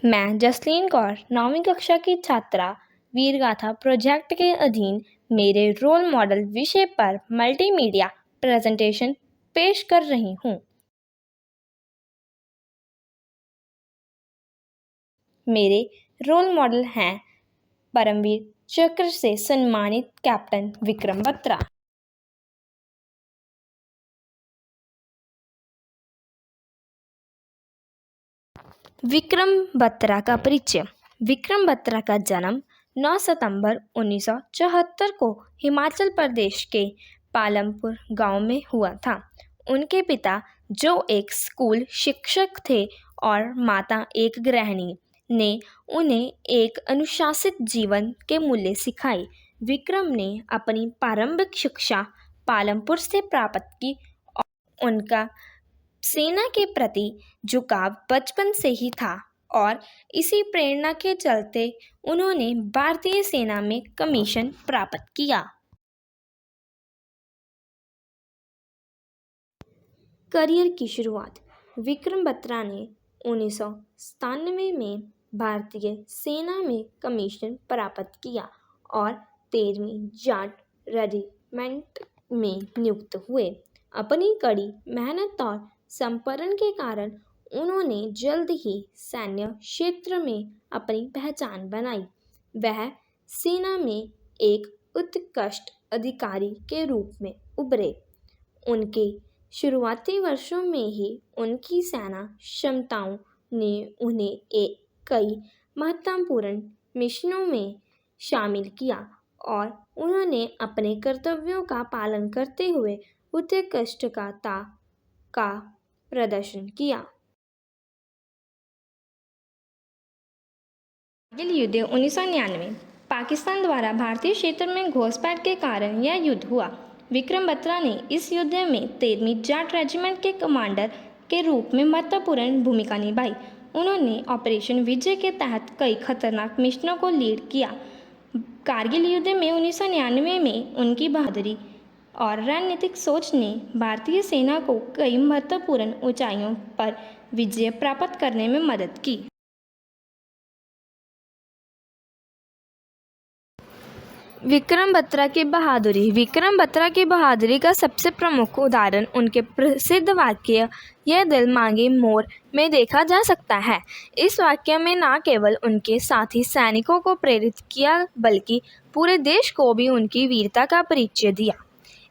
मैं जसलीन कौर 9वीं कक्षा की छात्रा वीरगाथा प्रोजेक्ट के अधीन मेरे रोल मॉडल विषय पर मल्टीमीडिया प्रेजेंटेशन पेश कर रही हूँ। मेरे रोल मॉडल हैं परमवीर चक्र से सम्मानित कैप्टन विक्रम बत्रा। विक्रम बत्रा का परिचय। विक्रम बत्रा का जन्म 9 सितंबर 1974 को हिमाचल प्रदेश के पालमपुर गांव में हुआ था। उनके पिता जो एक स्कूल शिक्षक थे और माता एक गृहिणी ने उन्हें एक अनुशासित जीवन के मूल्य सिखाए। विक्रम ने अपनी प्रारंभिक शिक्षा पालमपुर से प्राप्त की और उनका सेना के प्रति झुकाव बचपन से ही था और इसी प्रेरणा के चलते उन्होंने भारतीय सेना में कमीशन प्राप्त किया। करियर की शुरुआत। विक्रम बत्रा ने 1997 में भारतीय सेना में कमीशन प्राप्त किया और 13वीं जाट रेजिमेंट में नियुक्त हुए। अपनी कड़ी मेहनत और समर्पण के कारण उन्होंने जल्द ही सैन्य क्षेत्र में अपनी पहचान बनाई। वह सेना में एक उत्कृष्ट अधिकारी के रूप में उभरे। उनके शुरुआती वर्षों में ही उनकी सेना क्षमताओं ने उन्हें कई महत्वपूर्ण मिशनों में शामिल किया और उन्होंने अपने कर्तव्यों का पालन करते हुए उत्कृष्टता का प्रदर्शन किया। कारगिल युद्ध 1999। पाकिस्तान द्वारा भारतीय क्षेत्र में घुसपैठ के कारण यह युद्ध हुआ। विक्रम बत्रा ने इस युद्ध में 13वीं जाट रेजिमेंट के कमांडर के रूप में महत्वपूर्ण भूमिका निभाई। उन्होंने ऑपरेशन विजय के तहत कई खतरनाक मिशनों को लीड किया। कारगिल युद्ध में 1999 में उनकी बहादुरी और रणनीतिक सोच ने भारतीय सेना को कई महत्वपूर्ण ऊंचाइयों पर विजय प्राप्त करने में मदद की। विक्रम बत्रा की बहादुरी। विक्रम बत्रा की बहादुरी का सबसे प्रमुख उदाहरण उनके प्रसिद्ध वाक्य "यह दिल मांगे मोर" में देखा जा सकता है। इस वाक्य में न केवल उनके साथी सैनिकों को प्रेरित किया बल्कि पूरे देश को भी उनकी वीरता का परिचय दिया।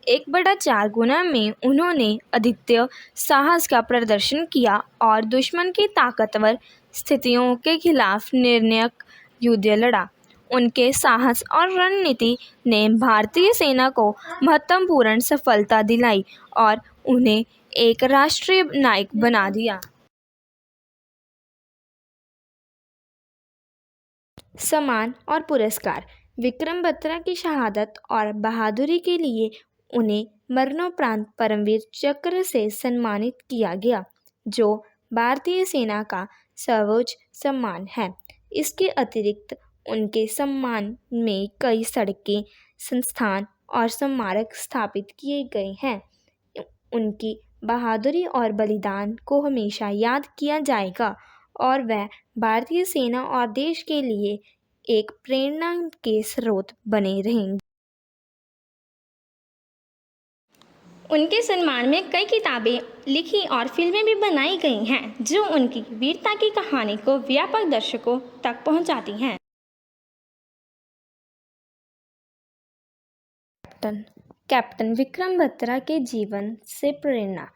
1/4 गुना में उन्होंने अद्वितीय साहस का प्रदर्शन किया और दुश्मन की ताकतवर स्थितियों के खिलाफ निर्णायक युद्ध लड़ा। उनके साहस और रणनीति ने भारतीय सेना को महत्वपूर्ण सफलता दिलाई और उन्हें एक राष्ट्रीय नायक बना दिया। सम्मान और पुरस्कार। विक्रम बत्रा की शहादत और बहादुरी के लिए उन्हें मरणोपरांत परमवीर चक्र से सम्मानित किया गया, जो भारतीय सेना का सर्वोच्च सम्मान है। इसके अतिरिक्त उनके सम्मान में कई सड़कें, संस्थान और स्मारक स्थापित किए गए हैं। उनकी बहादुरी और बलिदान को हमेशा याद किया जाएगा और वह भारतीय सेना और देश के लिए एक प्रेरणा के स्रोत बने रहेंगे। उनके सम्मान में कई किताबें लिखी और फिल्में भी बनाई गई हैं, जो उनकी वीरता की कहानी को व्यापक दर्शकों तक पहुंचाती हैं। कैप्टन विक्रम बत्रा के जीवन से प्रेरणा।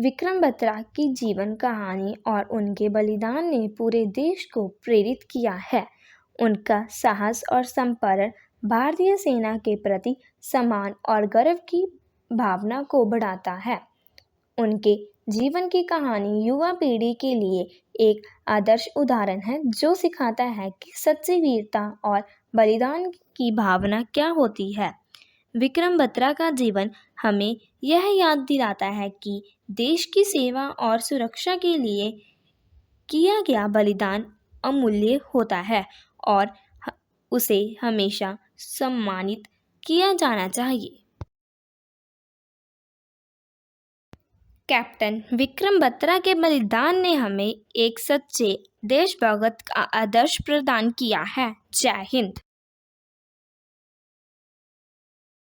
विक्रम बत्रा की जीवन कहानी और उनके बलिदान ने पूरे देश को प्रेरित किया है। उनका साहस और समर्पण भारतीय सेना के प्रति सम्मान और गर्व की भावना को बढ़ाता है। उनके जीवन की कहानी युवा पीढ़ी के लिए एक आदर्श उदाहरण है, जो सिखाता है कि सच्ची वीरता और बलिदान की भावना क्या होती है। विक्रम बत्रा का जीवन हमें यह याद दिलाता है कि देश की सेवा और सुरक्षा के लिए किया गया बलिदान अमूल्य होता है और उसे हमेशा सम्मानित किया जाना चाहिए। कैप्टन विक्रम बत्रा के बलिदान ने हमें एक सच्चे देशभक्त का आदर्श प्रदान किया है। जय हिंद।